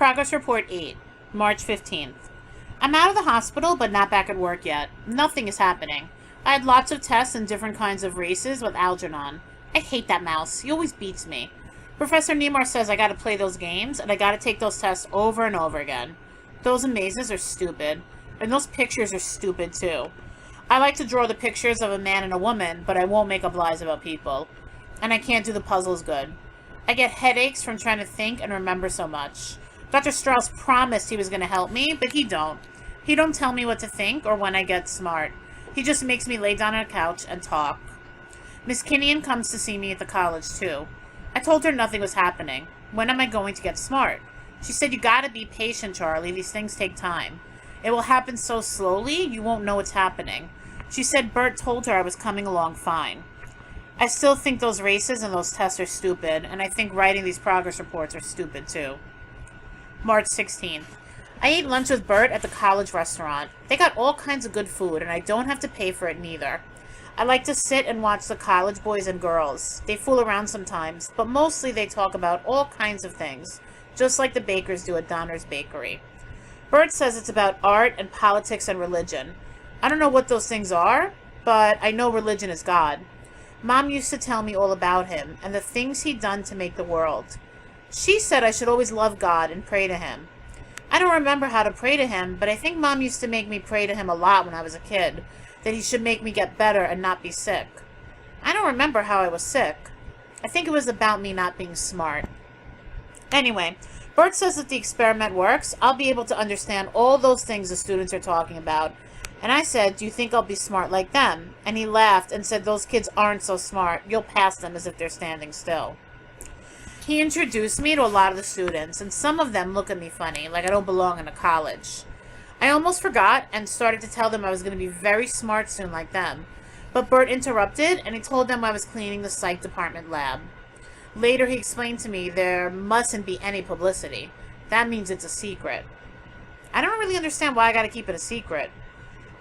Progress Report 8, March 15th. I'm out of the hospital, but not back at work yet. Nothing is happening. I had lots of tests and different kinds of races with Algernon. I hate that mouse. He always beats me. Professor Nemar says I gotta play those games, and I gotta take those tests over and over again. Those mazes are stupid. And those pictures are stupid, too. I like to draw the pictures of a man and a woman, but I won't make up lies about people. And I can't do the puzzles good. I get headaches from trying to think and remember so much. Dr. Strauss promised he was going to help me, but he don't. He don't tell me what to think or when I get smart. He just makes me lay down on a couch and talk. Miss Kinnian comes to see me at the college, too. I told her nothing was happening. When am I going to get smart? She said, you gotta be patient, Charlie. These things take time. It will happen so slowly, you won't know what's happening. She said Bert told her I was coming along fine. I still think those races and those tests are stupid, and I think writing these progress reports are stupid, too. March 16th. I ate lunch with Bert at the college restaurant. They got all kinds of good food, and I don't have to pay for it neither. I like to sit and watch the college boys and girls. They fool around sometimes, but mostly they talk about all kinds of things, just like the bakers do at Donner's Bakery. Bert says it's about art and politics and religion. I don't know what those things are, but I know religion is God. Mom used to tell me all about him and the things he'd done to make the world. She said I should always love God and pray to him. I don't remember how to pray to him, but I think Mom used to make me pray to him a lot when I was a kid, that he should make me get better and not be sick. I don't remember how I was sick. I think it was about me not being smart. Anyway, Bert says if the experiment works, I'll be able to understand all those things the students are talking about. And I said, do you think I'll be smart like them? And he laughed and said, those kids aren't so smart. You'll pass them as if they're standing still. He introduced me to a lot of the students, and some of them look at me funny, like I don't belong in a college. I almost forgot and started to tell them I was going to be very smart soon like them. But Bert interrupted, and he told them I was cleaning the psych department lab. Later, he explained to me there mustn't be any publicity. That means it's a secret. I don't really understand why I gotta keep it a secret.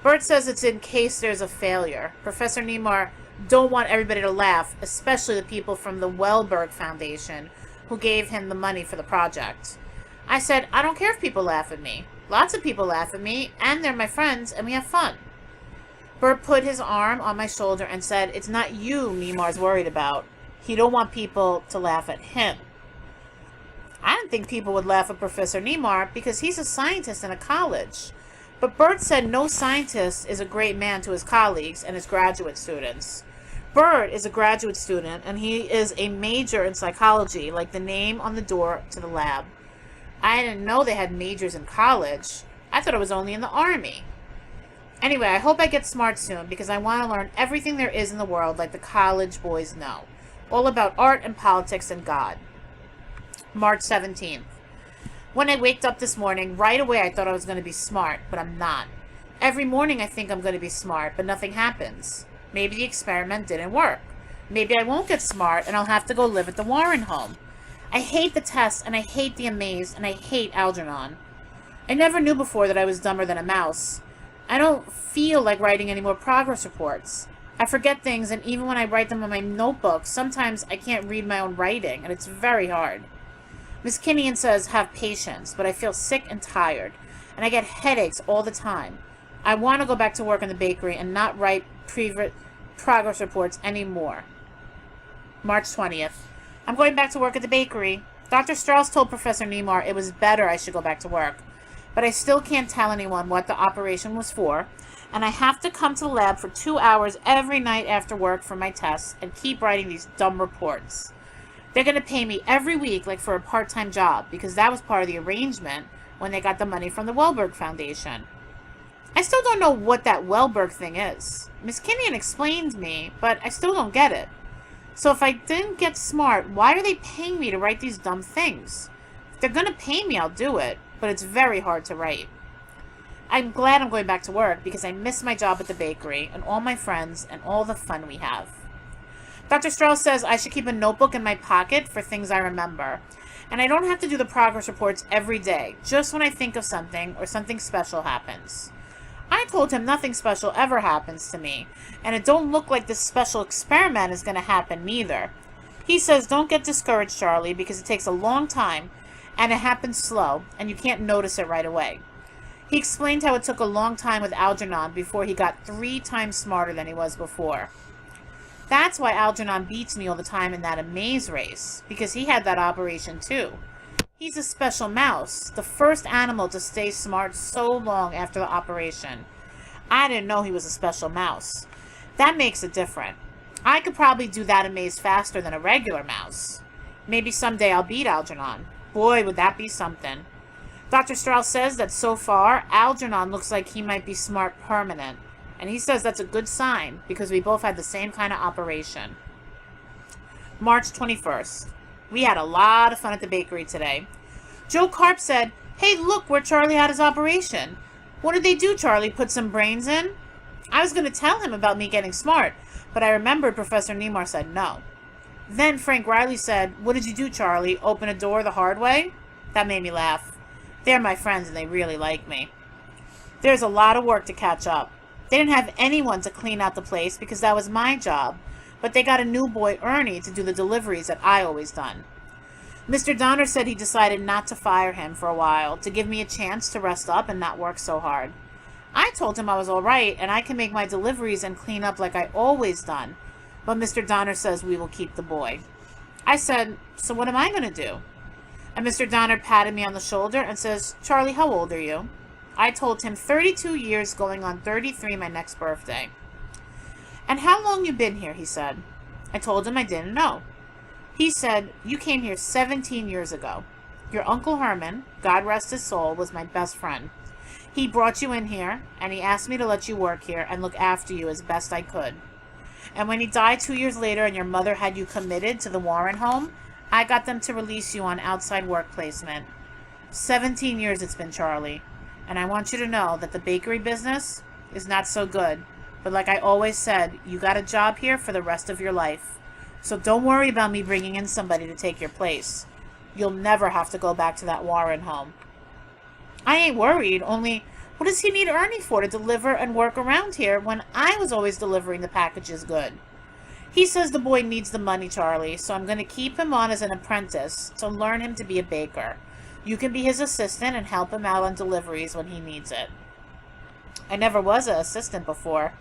Bert says it's in case there's a failure. Professor Nemar don't want everybody to laugh, especially the people from the Wellberg Foundation who gave him the money for the project. I said, I don't care if people laugh at me. Lots of people laugh at me, and they're my friends, and we have fun. Bert put his arm on my shoulder and said, it's not you Nemar's worried about. He don't want people to laugh at him. I didn't think people would laugh at Professor Nemar because he's a scientist in a college. But Bert said no scientist is a great man to his colleagues and his graduate students. Bert is a graduate student, and he is a major in psychology, like the name on the door to the lab. I didn't know they had majors in college. I thought it was only in the Army. Anyway, I hope I get smart soon because I want to learn everything there is in the world like the college boys know. All about art and politics and God. March 17th. When I waked up this morning, right away I thought I was going to be smart, but I'm not. Every morning I think I'm going to be smart, but nothing happens. Maybe the experiment didn't work. Maybe I won't get smart and I'll have to go live at the Warren home. I hate the tests, and I hate the amaze, and I hate Algernon. I never knew before that I was dumber than a mouse. I don't feel like writing any more progress reports. I forget things, and even when I write them on my notebook, sometimes I can't read my own writing, and it's very hard. Miss Kinnian says have patience, but I feel sick and tired, and I get headaches all the time. I want to go back to work in the bakery and not write progress reports anymore. March 20th. I'm going back to work at the bakery. Dr. Strauss told Professor Nemar it was better I should go back to work, but I still can't tell anyone what the operation was for, and I have to come to the lab for 2 hours every night after work for my tests and keep writing these dumb reports. They're going to pay me every week like for a part-time job because that was part of the arrangement when they got the money from the Wellberg Foundation. I still don't know what that Wellberg thing is. Miss Kinnian explained to me, but I still don't get it. So if I didn't get smart, why are they paying me to write these dumb things? If they're going to pay me, I'll do it, but it's very hard to write. I'm glad I'm going back to work because I miss my job at the bakery and all my friends and all the fun we have. Dr. Strauss says I should keep a notebook in my pocket for things I remember. And I don't have to do the progress reports every day, just when I think of something or something special happens. I told him nothing special ever happens to me, and it don't look like this special experiment is going to happen neither. He says don't get discouraged, Charlie, because it takes a long time, and it happens slow, and you can't notice it right away. He explained how it took a long time with Algernon before he got 3 times smarter than he was before. That's why Algernon beats me all the time in that amaze race, because he had that operation too. He's a special mouse, the first animal to stay smart so long after the operation. I didn't know he was a special mouse. That makes it different. I could probably do that amaze faster than a regular mouse. Maybe someday I'll beat Algernon. Boy, would that be something. Dr. Strauss says that so far, Algernon looks like he might be smart permanent. And he says that's a good sign because we both had the same kind of operation. March 21st. We had a lot of fun at the bakery today. Joe Carp said, "Hey, look where Charlie had his operation. What did they do, Charlie? Put some brains in?" I was going to tell him about me getting smart, but I remembered Professor Nemar said no. Then Frank Riley said, "What did you do, Charlie? Open a door the hard way?" That made me laugh. They're my friends and they really like me. There's a lot of work to catch up. They didn't have anyone to clean out the place because that was my job, but they got a new boy, Ernie, to do the deliveries that I always done. Mr. Donner said he decided not to fire him for a while, to give me a chance to rest up and not work so hard. I told him I was all right and I can make my deliveries and clean up like I always done, but Mr. Donner says we will keep the boy. I said, "So what am I going to do?" And Mr. Donner patted me on the shoulder and says, "Charlie, how old are you?" I told him 32 years going on 33 my next birthday. "And how long you been here?" he said. I told him I didn't know. He said, "You came here 17 years ago. Your Uncle Herman, God rest his soul, was my best friend. He brought you in here, and he asked me to let you work here and look after you as best I could. And when he died 2 years later and your mother had you committed to the Warren home, I got them to release you on outside work placement. 17 years it's been, Charlie. And I want you to know that the bakery business is not so good. But like I always said, you got a job here for the rest of your life. So don't worry about me bringing in somebody to take your place. You'll never have to go back to that Warren home." I ain't worried, only what does he need Ernie for to deliver and work around here when I was always delivering the packages good? He says the boy needs the money, Charlie, so I'm going to keep him on as an apprentice to learn him to be a baker. You can be his assistant and help him out on deliveries when he needs it. I never was an assistant before.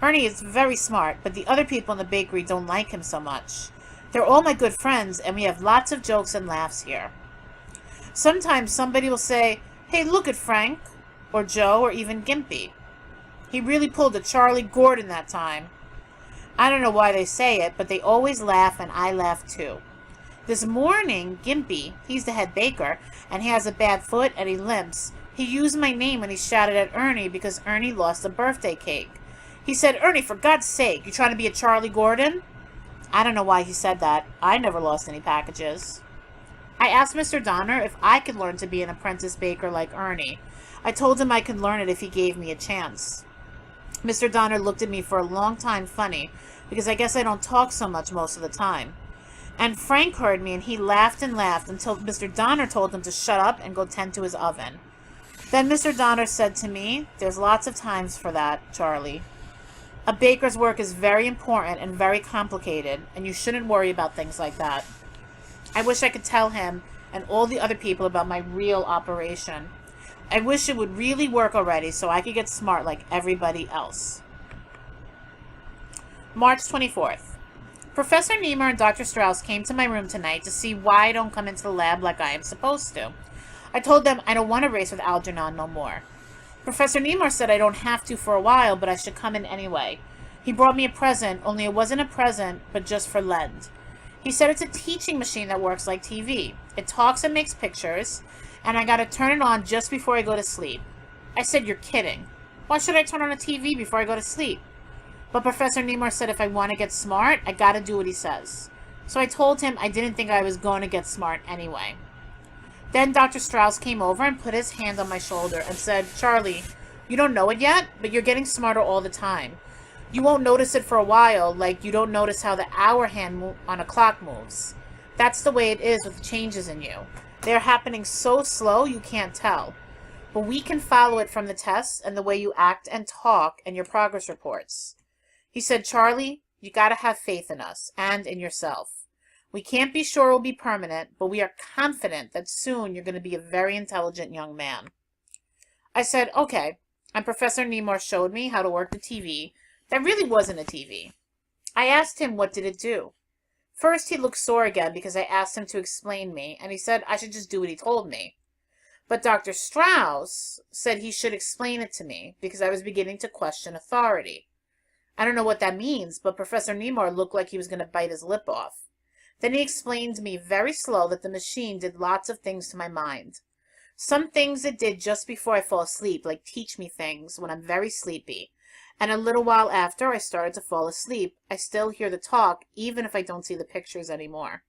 Ernie is very smart, but the other people in the bakery don't like him so much. They're all my good friends, and we have lots of jokes and laughs here. Sometimes somebody will say, "Hey, look at Frank," or Joe, or even Gimpy. He really pulled a Charlie Gordon that time. I don't know why they say it, but they always laugh, and I laugh too. This morning, Gimpy, he's the head baker, and he has a bad foot and he limps. He used my name when he shouted at Ernie because Ernie lost a birthday cake. He said, "Ernie, for God's sake, you trying to be a Charlie Gordon?" I don't know why he said that. I never lost any packages. I asked Mr. Donner if I could learn to be an apprentice baker like Ernie. I told him I could learn it if he gave me a chance. Mr. Donner looked at me for a long time funny, because I guess I don't talk so much most of the time. And Frank heard me, and he laughed and laughed until Mr. Donner told him to shut up and go tend to his oven. Then Mr. Donner said to me, "There's lots of times for that, Charlie. A baker's work is very important and very complicated, and you shouldn't worry about things like that." I wish I could tell him and all the other people about my real operation. I wish it would really work already so I could get smart like everybody else. March 24th. Professor Nemar and Dr. Strauss came to my room tonight to see why I don't come into the lab like I am supposed to. I told them I don't want to race with Algernon no more. Professor Nemar said I don't have to for a while, but I should come in anyway. He brought me a present, only it wasn't a present, but just for Lend. He said it's a teaching machine that works like TV. It talks and makes pictures, and I gotta turn it on just before I go to sleep. I said, "You're kidding. Why should I turn on a TV before I go to sleep?" But Professor Nemar said if I want to get smart, I gotta do what he says. So I told him I didn't think I was going to get smart anyway. Then Dr. Strauss came over and put his hand on my shoulder and said, "Charlie, you don't know it yet, but you're getting smarter all the time. You won't notice it for a while, like you don't notice how the hour hand on a clock moves. That's the way it is with changes in you. They're happening so slow you can't tell. But we can follow it from the tests and the way you act and talk and your progress reports." He said, "Charlie, you gotta have faith in us and in yourself. We can't be sure it will be permanent, but we are confident that soon you're going to be a very intelligent young man. I said, okay, and Professor Nemar showed me how to work the TV. That really wasn't a TV. I asked him what did it do. First, he looked sore again because I asked him to explain me, and he said I should just do what he told me. But Dr. Strauss said he should explain it to me because I was beginning to question authority. I don't know what that means, but Professor Nemar looked like he was going to bite his lip off. Then he explained to me very slow that the machine did lots of things to my mind. Some things it did just before I fall asleep, like teach me things when I'm very sleepy. And a little while after I started to fall asleep, I still hear the talk, even if I don't see the pictures anymore.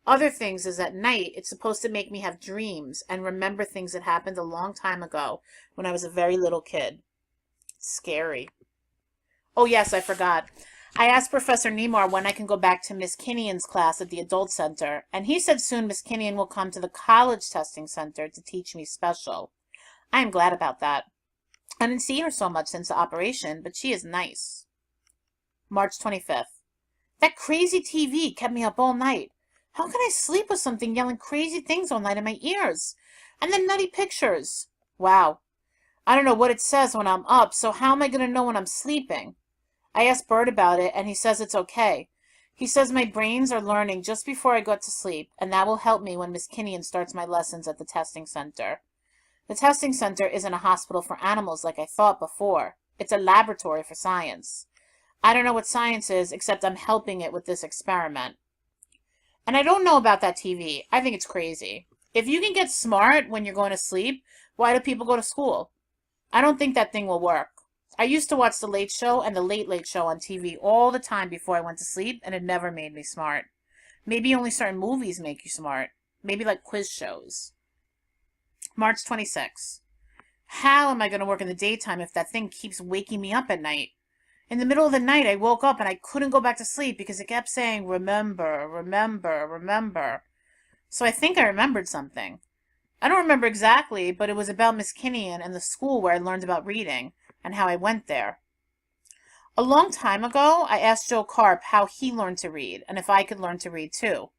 Other things is at night, it's supposed to make me have dreams and remember things that happened a long time ago when I was a very little kid. It's scary. Oh yes, I forgot. I asked Professor Nemar when I can go back to Miss Kinnian's class at the Adult Center, and he said soon Miss Kinnian will come to the College Testing Center to teach me special. I am glad about that. I didn't see her so much since the operation, but she is nice. March 25th. That crazy TV kept me up all night. How can I sleep with something yelling crazy things all night in my ears? And then nutty pictures. Wow. I don't know what it says when I'm up, so how am I going to know when I'm sleeping? I asked Bert about it, and he says it's okay. He says my brains are learning just before I go to sleep, and that will help me when Miss Kinnian starts my lessons at the testing center. The testing center isn't a hospital for animals like I thought before. It's a laboratory for science. I don't know what science is, except I'm helping it with this experiment. And I don't know about that TV. I think it's crazy. If you can get smart when you're going to sleep, why do people go to school? I don't think that thing will work. I used to watch The Late Show and The Late Late Show on TV all the time before I went to sleep, and it never made me smart. Maybe only certain movies make you smart. Maybe like quiz shows. March 26th. How am I going to work in the daytime if that thing keeps waking me up at night? In the middle of the night, I woke up and I couldn't go back to sleep because it kept saying, remember, remember, remember. So I think I remembered something. I don't remember exactly, but it was about Miss Kinnian and the school where I learned about reading and how I went there. A long time ago, I asked Joe Carp how he learned to read and if I could learn to read too.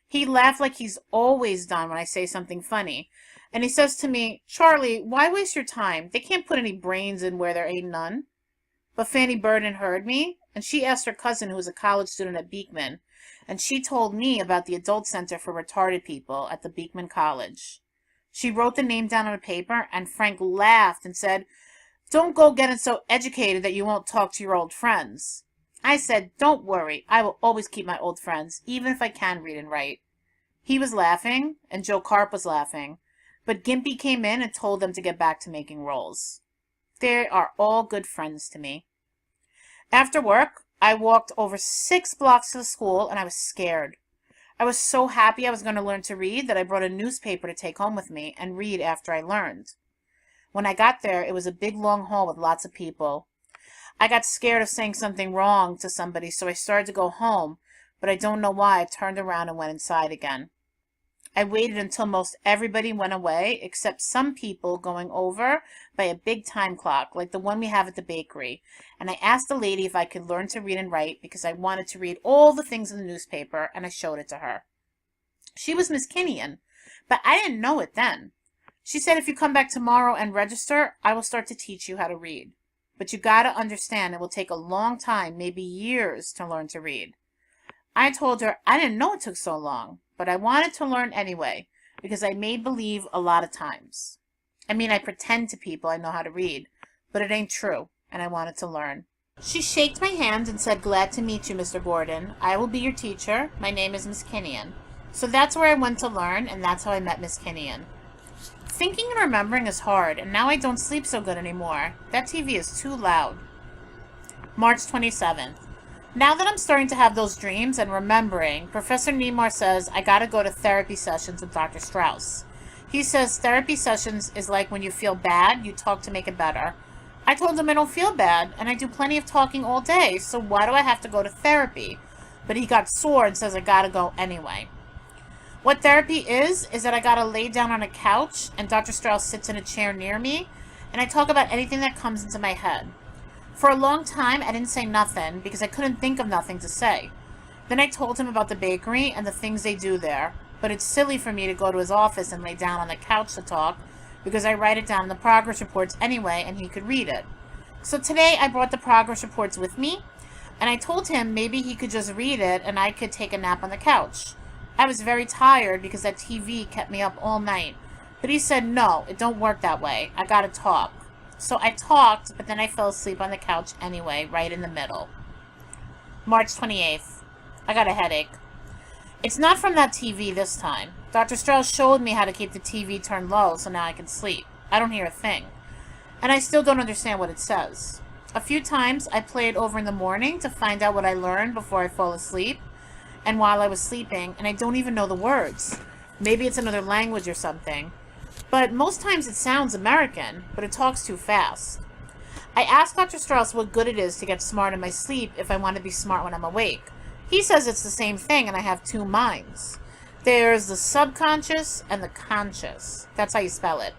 He laughed like he's always done when I say something funny. And he says to me, Charlie, why waste your time? They can't put any brains in where there ain't none. But Fanny Burden heard me, and she asked her cousin who was a college student at Beekman, and she told me about the Adult Center for Retarded People at the Beekman College. She wrote the name down on a paper, and Frank laughed and said, don't go getting so educated that you won't talk to your old friends. I said, don't worry, I will always keep my old friends, even if I can read and write. He was laughing, and Joe Carp was laughing, but Gimpy came in and told them to get back to making rolls. They are all good friends to me. After work, I walked over 6 blocks to the school, and I was scared. I was so happy I was going to learn to read that I brought a newspaper to take home with me and read after I learned. When I got there, it was a big long hall with lots of people. I got scared of saying something wrong to somebody, so I started to go home, but I don't know why I turned around and went inside again. I waited until most everybody went away, except some people going over by a big time clock, like the one we have at the bakery, and I asked the lady if I could learn to read and write because I wanted to read all the things in the newspaper, and I showed it to her. She was Miss Kinnian, but I didn't know it then. She said if you come back tomorrow and register, I will start to teach you how to read. But you gotta understand it will take a long time, maybe years, to learn to read. I told her I didn't know it took so long, but I wanted to learn anyway, because I made believe a lot of times. I mean, I pretend to people I know how to read, but it ain't true, and I wanted to learn. She shaked my hand and said, glad to meet you, Mr. Gordon. I will be your teacher. My name is Miss Kinnian. So that's where I went to learn, and that's how I met Miss Kinnian. Thinking and remembering is hard, and now I don't sleep so good anymore. That TV is too loud. March 27th. Now that I'm starting to have those dreams and remembering, Professor Nemar says I gotta go to therapy sessions with Dr. Strauss. He says therapy sessions is like when you feel bad, you talk to make it better. I told him I don't feel bad, and I do plenty of talking all day, so why do I have to go to therapy? But he got sore and says I gotta go anyway. What therapy is that I gotta lay down on a couch, and Dr. Strauss sits in a chair near me, and I talk about anything that comes into my head. For a long time, I didn't say nothing because I couldn't think of nothing to say. Then I told him about the bakery and the things they do there, but it's silly for me to go to his office and lay down on the couch to talk because I write it down in the progress reports anyway and he could read it. So today I brought the progress reports with me and I told him maybe he could just read it and I could take a nap on the couch. I was very tired because that TV kept me up all night, but he said no, it don't work that way. I gotta talk. So I talked, but then I fell asleep on the couch anyway, right in the middle. March 28th. I got a headache. It's not from that TV this time. Dr. Strauss showed me how to keep the TV turned low so now I can sleep. I don't hear a thing. And I still don't understand what it says. A few times I play it over in the morning to find out what I learned before I fall asleep and while I was sleeping, and I don't even know the words. Maybe it's another language or something. But most times it sounds American, but it talks too fast. I asked Dr. Strauss what good it is to get smart in my sleep if I want to be smart when I'm awake. He says it's the same thing and I have two minds. There's the subconscious and the conscious. That's how you spell it.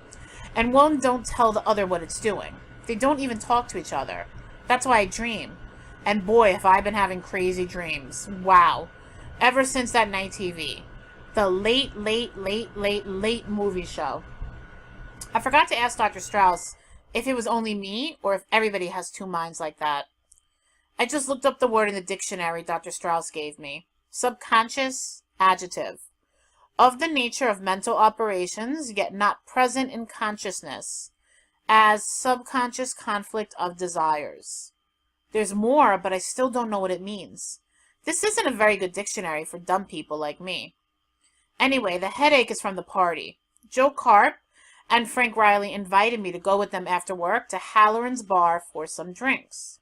And one don't tell the other what it's doing. They don't even talk to each other. That's why I dream. And boy, have I been having crazy dreams. Wow. Ever since that night TV. The late movie show. I forgot to ask Dr. Strauss if it was only me or if everybody has two minds like that. I just looked up the word in the dictionary Dr. Strauss gave me. Subconscious, adjective. Of the nature of mental operations, yet not present in consciousness, as subconscious conflict of desires. There's more, but I still don't know what it means. This isn't a very good dictionary for dumb people like me. Anyway, the headache is from the party. Joe Carp and Frank Riley invited me to go with them after work to Halloran's Bar for some drinks.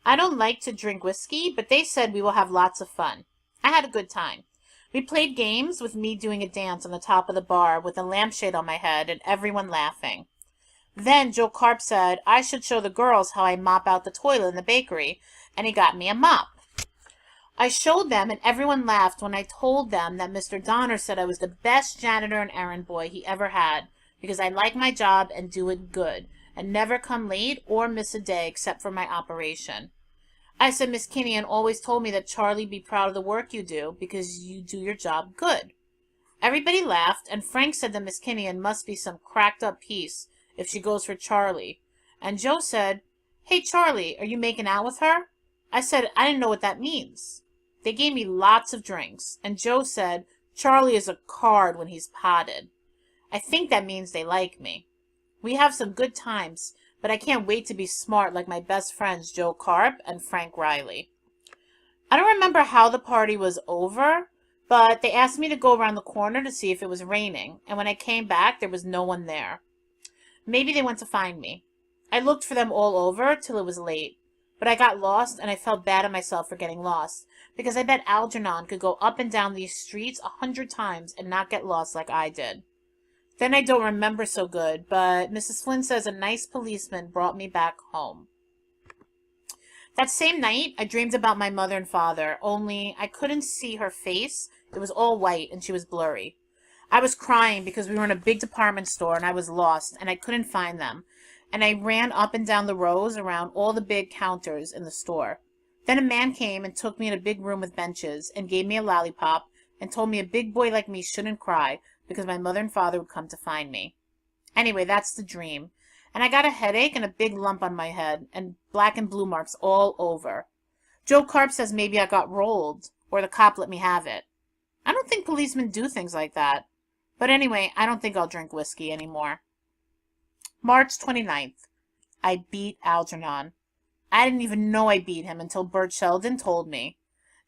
I don't like to drink whiskey, but they said we will have lots of fun. I had a good time. We played games with me doing a dance on the top of the bar with a lampshade on my head and everyone laughing. Then Joe Carp said I should show the girls how I mop out the toilet in the bakery, and he got me a mop. I showed them and everyone laughed when I told them that Mr. Donner said I was the best janitor and errand boy he ever had because I like my job and do it good and never come late or miss a day except for my operation. I said Miss Kinnian always told me that Charlie'd be proud of the work you do because you do your job good. Everybody laughed, and Frank said that Miss Kinnian must be some cracked-up piece if she goes for Charlie. And Joe said, "Hey, Charlie, are you making out with her?" I said I didn't know what that means. They gave me lots of drinks, and Joe said Charlie is a card when he's potted. I think that means they like me. We have some good times, but I can't wait to be smart like my best friends Joe Carp and Frank Riley. I don't remember how the party was over, but they asked me to go around the corner to see if it was raining, and when I came back, there was no one there. Maybe they went to find me. I looked for them all over till it was late, but I got lost and I felt bad at myself for getting lost, because I bet Algernon could go up and down these streets 100 times and not get lost like I did. Then I don't remember so good, but Mrs. Flynn says a nice policeman brought me back home. That same night, I dreamed about my mother and father, only I couldn't see her face. It was all white and she was blurry. I was crying because we were in a big department store and I was lost and I couldn't find them. And I ran up and down the rows around all the big counters in the store. Then a man came and took me in a big room with benches and gave me a lollipop and told me a big boy like me shouldn't cry because my mother and father would come to find me. Anyway, that's the dream. And I got a headache and a big lump on my head and black and blue marks all over. Joe Carp says maybe I got rolled or the cop let me have it. I don't think policemen do things like that. But anyway, I don't think I'll drink whiskey anymore. March 29th. I beat Algernon. I didn't even know I beat him until Bert Sheldon told me.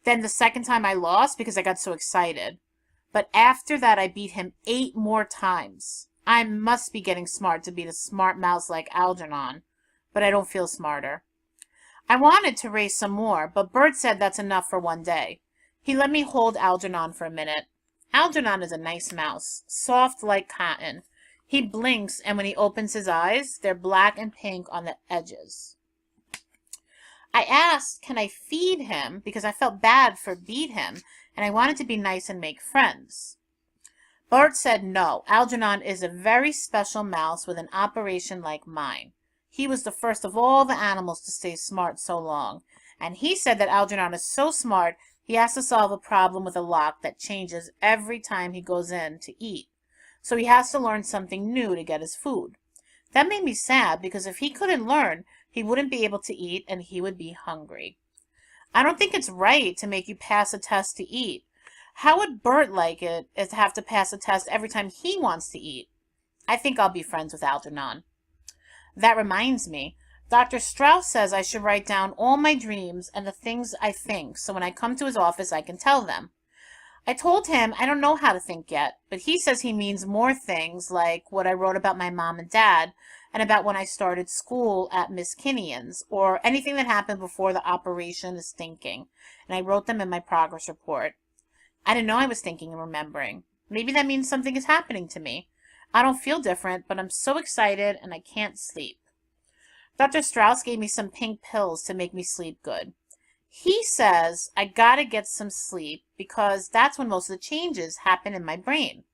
Then the second time I lost because I got so excited. But after that I beat him 8 more times. I must be getting smart to beat a smart mouse like Algernon. But I don't feel smarter. I wanted to race some more, but Bert said that's enough for one day. He let me hold Algernon for a minute. Algernon is a nice mouse, soft like cotton. He blinks, and when he opens his eyes, they're black and pink on the edges. I asked, can I feed him, because I felt bad for beat him, and I wanted to be nice and make friends. Bart said no, Algernon is a very special mouse with an operation like mine. He was the first of all the animals to stay smart so long, And he said that Algernon is so smart, he has to solve a problem with a lock that changes every time he goes in to eat. So he has to learn something new to get his food. That made me sad because if he couldn't learn, he wouldn't be able to eat and he would be hungry. I don't think it's right to make you pass a test to eat. How would Bert like it is to have to pass a test every time he wants to eat? I think I'll be friends with Algernon. That reminds me, Dr. Strauss says I should write down all my dreams and the things I think so when I come to his office I can tell them. I told him I don't know how to think yet, but he says he means more things like what I wrote about my mom and dad and about when I started school at Miss Kinnian's or anything that happened before the operation is thinking, and I wrote them in my progress report. I didn't know I was thinking and remembering. Maybe that means something is happening to me. I don't feel different, but I'm so excited and I can't sleep. Dr. Strauss gave me some pink pills to make me sleep good. He says I gotta get some sleep because that's when most of the changes happen in my brain.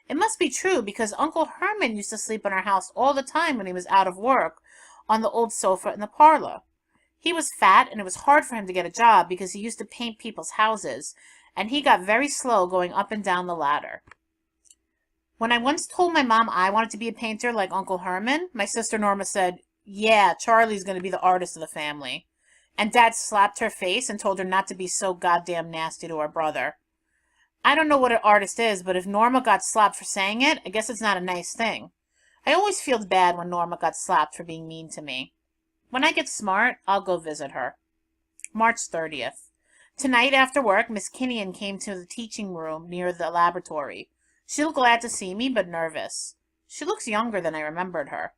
It must be true because Uncle Herman used to sleep in our house all the time when he was out of work on the old sofa in the parlor. He was fat and it was hard for him to get a job because he used to paint people's houses, and he got very slow going up and down the ladder. When I once told my mom I wanted to be a painter like Uncle Herman, my sister Norma said, "Yeah, Charlie's going to be the artist of the family." And Dad slapped her face and told her not to be so goddamn nasty to her brother. I don't know what an artist is, but if Norma got slapped for saying it, I guess it's not a nice thing. I always feel bad when Norma got slapped for being mean to me. When I get smart, I'll go visit her. March 30th. Tonight after work, Miss Kinnian came to the teaching room near the laboratory. She looked glad to see me, but nervous. She looks younger than I remembered her.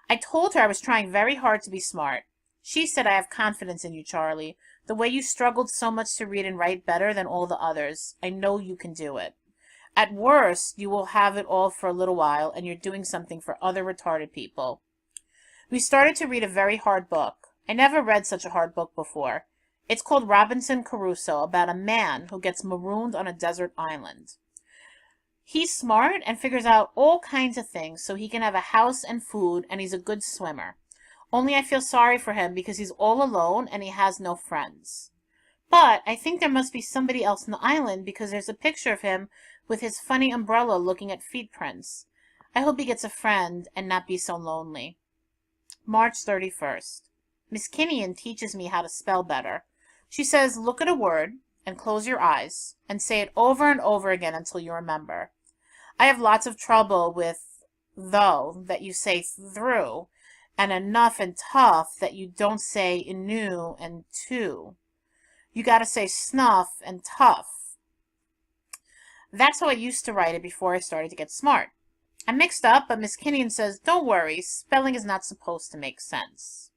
I told her I was trying very hard to be smart. She said, "I have confidence in you, Charlie. The way you struggled so much to read and write better than all the others. I know you can do it. At worst, you will have it all for a little while, and you're doing something for other retarded people." We started to read a very hard book. I never read such a hard book before. It's called Robinson Crusoe, about a man who gets marooned on a desert island. He's smart and figures out all kinds of things so he can have a house and food, and he's a good swimmer. Only I feel sorry for him because he's all alone and he has no friends. But I think there must be somebody else on the island because there's a picture of him with his funny umbrella looking at feet prints. I hope he gets a friend and not be so lonely. March 31st. Miss Kinnian teaches me how to spell better. She says, look at a word and close your eyes and say it over and over again until you remember. I have lots of trouble with though that you say through, and enough and tough that you don't say enu and to. You gotta say snuff and tough. That's how I used to write it before I started to get smart. I'm mixed up, but Miss Kinnian says, don't worry, spelling is not supposed to make sense.